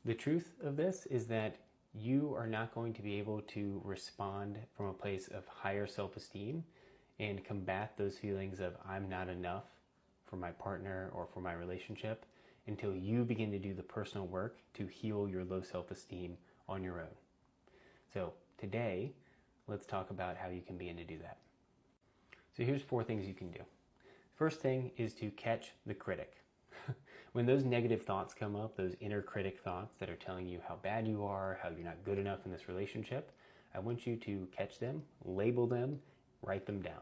The truth of this is that you are not going to be able to respond from a place of higher self-esteem and combat those feelings of I'm not enough for my partner or for my relationship until you begin to do the personal work to heal your low self-esteem on your own. So today, let's talk about how you can begin to do that. So here's 4 things you can do. First thing is to catch the critic. When those negative thoughts come up, those inner critic thoughts that are telling you how bad you are, how you're not good enough in this relationship, I want you to catch them, label them, write them down.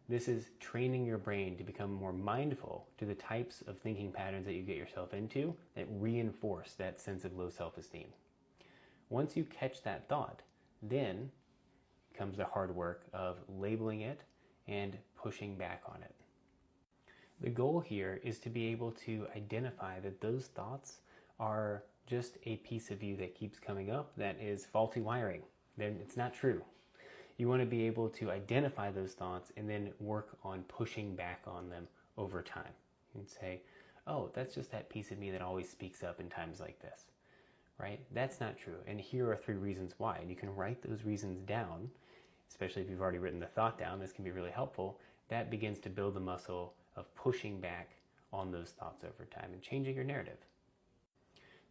This is training your brain to become more mindful to the types of thinking patterns that you get yourself into that reinforce that sense of low self-esteem. Once you catch that thought, then comes the hard work of labeling it and pushing back on it. The goal here is to be able to identify that those thoughts are just a piece of you that keeps coming up that is faulty wiring. It's not true. You want to be able to identify those thoughts and then work on pushing back on them over time. You can say, oh, that's just that piece of me that always speaks up in times like this, right? That's not true. And here are 3 reasons why. And you can write those reasons down, especially if you've already written the thought down. This can be really helpful. That begins to build the muscle of pushing back on those thoughts over time and changing your narrative.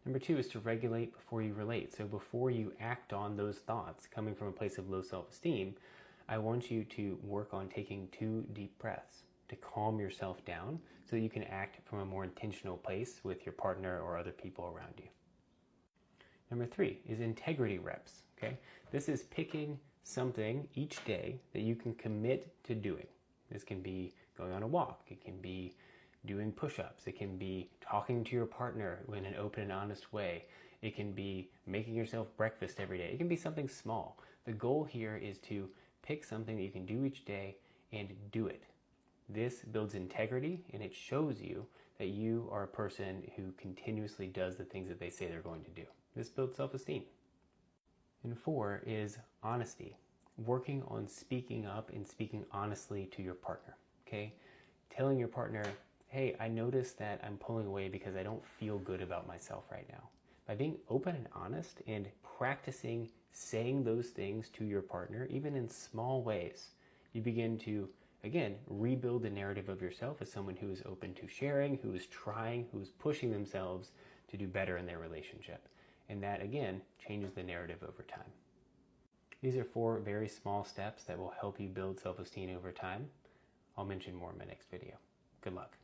Number 2 is to regulate before you relate. So before you act on those thoughts coming from a place of low self-esteem, I want you to work on taking 2 deep breaths to calm yourself down so that you can act from a more intentional place with your partner or other people around you. Number 3 is integrity reps. Okay? This is picking something each day that you can commit to doing. This can be going on a walk. It can be doing push-ups. It can be talking to your partner in an open and honest way. It can be making yourself breakfast every day. It can be something small. The goal here is to pick something that you can do each day and do it. This builds integrity and it shows you that you are a person who continuously does the things that they say they're going to do. This builds self-esteem. And 4 is honesty. Working on speaking up and speaking honestly to your partner, okay? Telling your partner, hey, I noticed that I'm pulling away because I don't feel good about myself right now. By being open and honest and practicing saying those things to your partner, even in small ways, you begin to, again, rebuild the narrative of yourself as someone who is open to sharing, who is trying, who is pushing themselves to do better in their relationship. And that, again, changes the narrative over time. These are 4 very small steps that will help you build self-esteem over time. I'll mention more in my next video. Good luck.